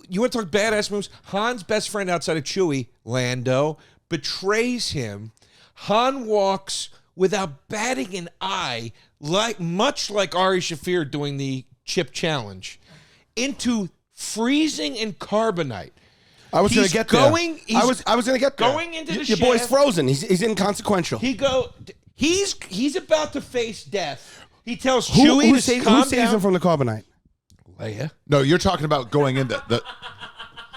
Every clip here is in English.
you want to talk badass moves? Han's best friend outside of Chewie, Lando, betrays him. Han walks without batting an eye, much like Ari Shaffir doing the chip challenge, into freezing and carbonite. I was going to get there. I was going to get there. Going into the Your boy's frozen. He's inconsequential. He's about to face death. He tells Chewie to calm down. Who saves him from the carbonite? Leia. No, you're talking about going into the.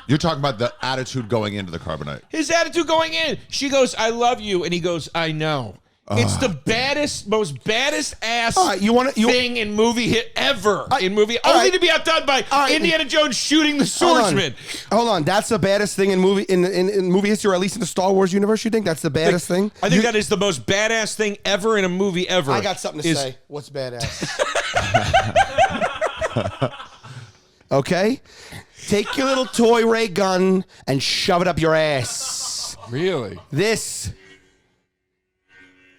You're talking about the attitude going into the carbonite. His attitude going in. She goes, "I love you," and he goes, "I know." It's the most baddest ass thing in movie hit ever. Only to be outdone by Indiana Jones shooting the swordsman. Hold on, that's the baddest thing in movie history, or at least in the Star Wars universe. You think that's the baddest thing? I think that is the most badass thing ever in a movie ever. I got something to say. What's badass? Okay, take your little toy ray gun and shove it up your ass. Really? This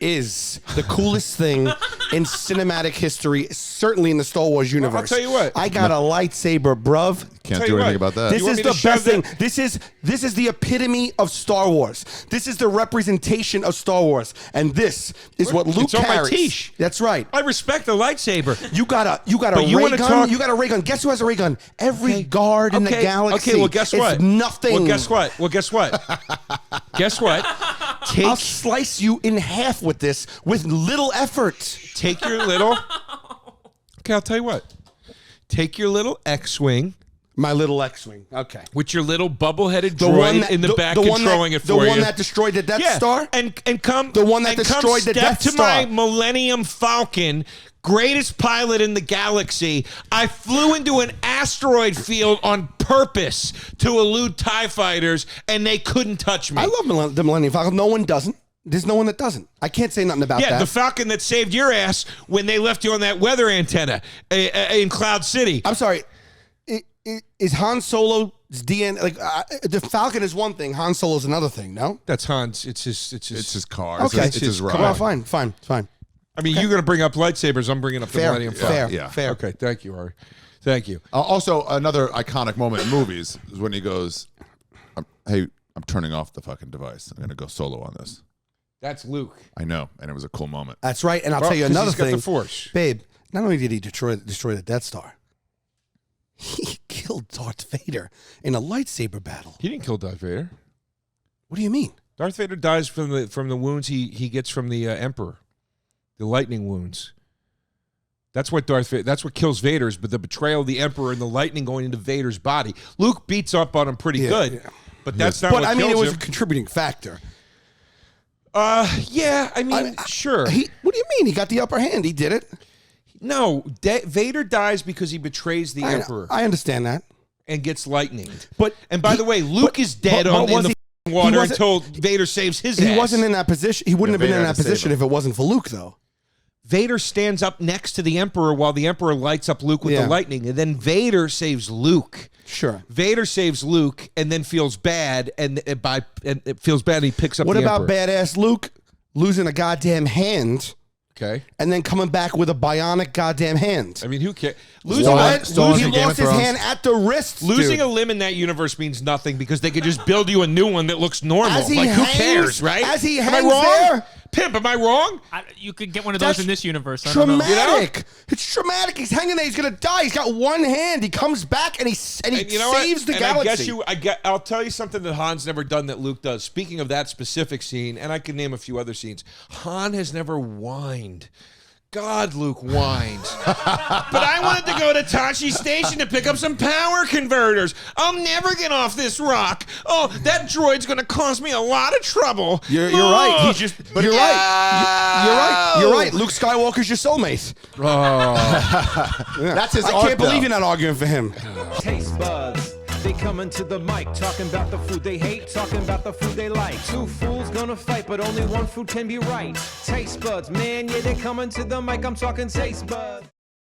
is the coolest thing in cinematic history, certainly in the Star Wars universe. Well, I'll tell you what. I got a lightsaber, bruv. Can't do anything about that. This is the best thing. This is the epitome of Star Wars. This is the representation of Star Wars, and this is what Luke carries. On my tish. That's right. I respect the lightsaber. You got a ray gun. You got a ray gun. Guess who has a ray gun? Every guard in the galaxy. Okay, well, guess what? It's nothing. Well, guess what? Guess what? I'll slice you in half with this with little effort. Take your little. Okay, I'll tell you what. Take your little X-wing. My little X-wing. Okay. With your little bubble-headed droid in the back controlling it for you. The one that destroyed the Death Star? And come. The one that destroyed the Death Star. Step to my Millennium Falcon, greatest pilot in the galaxy. I flew into an asteroid field on purpose to elude TIE fighters, and they couldn't touch me. I love the Millennium Falcon. No one doesn't. There's no one that doesn't. I can't say nothing about that. Yeah, the Falcon that saved your ass when they left you on that weather antenna in Cloud City. I'm sorry. Is Han Solo's DNA like the Falcon is one thing, Han Solo's another thing? No, that's Han's. It's his car. Okay, it's his ride. Well, fine. I mean, you're going to bring up lightsabers. I'm bringing up the Millennium Falcon. Fair. Okay, thank you, Ari. Thank you. Also, another iconic moment in movies is when he goes, "Hey, I'm turning off the fucking device. I'm going to go solo on this." That's Luke. I know, and it was a cool moment. That's right, and I'll tell you another thing. Got the Force. Babe, not only did he destroy the Death Star, he killed Darth Vader in a lightsaber battle. He didn't kill Darth Vader. What do you mean? Darth Vader dies from the wounds he gets from the Emperor, the lightning wounds. That's what kills Vader's, but the betrayal of the Emperor and the lightning going into Vader's body. Luke beats up on him pretty good, but that's not. But I mean, it was a contributing factor. Yeah, I mean, sure. What do you mean? He got the upper hand. He did it. No, Vader dies because he betrays the Emperor. I understand that. And gets lightninged. And by the way, Luke is dead in the water until Vader saves his ass. He wasn't in that position. He wouldn't have been in that position if it wasn't for Luke, though. Vader stands up next to the Emperor while the Emperor lights up Luke with the lightning, and then Vader saves Luke. Sure. Vader saves Luke and then feels bad, and it feels bad, and he picks up the Emperor. What about badass Luke losing a goddamn hand? Okay. And then coming back with a bionic goddamn hand. I mean, who cares? He lost his hand at the wrist. Losing a limb in that universe means nothing because they could just build you a new one that looks normal. Like, who cares, right? As he hangs am I wrong? there. Pimp, am I wrong? You could get one of those in this universe. Traumatic. You know? It's traumatic. He's hanging there. He's going to die. He's got one hand. He comes back and he saves the galaxy. I'll tell you something that Han's never done that Luke does. Speaking of that specific scene, and I can name a few other scenes, Han has never whined. God, Luke whines. But I wanted to go to Tashi Station to pick up some power converters. I'll never get off this rock. Oh, that droid's going to cause me a lot of trouble. You're right. He's just. But you're right. You're right. Luke Skywalker's your soulmate. Oh, that's his. I can't believe you're not arguing for him. Taste buds. They coming to the mic, talking about the food they hate, talking about the food they like. Two fools gonna fight, but only one food can be right. Taste buds, man, yeah, they coming to the mic. I'm talking taste buds.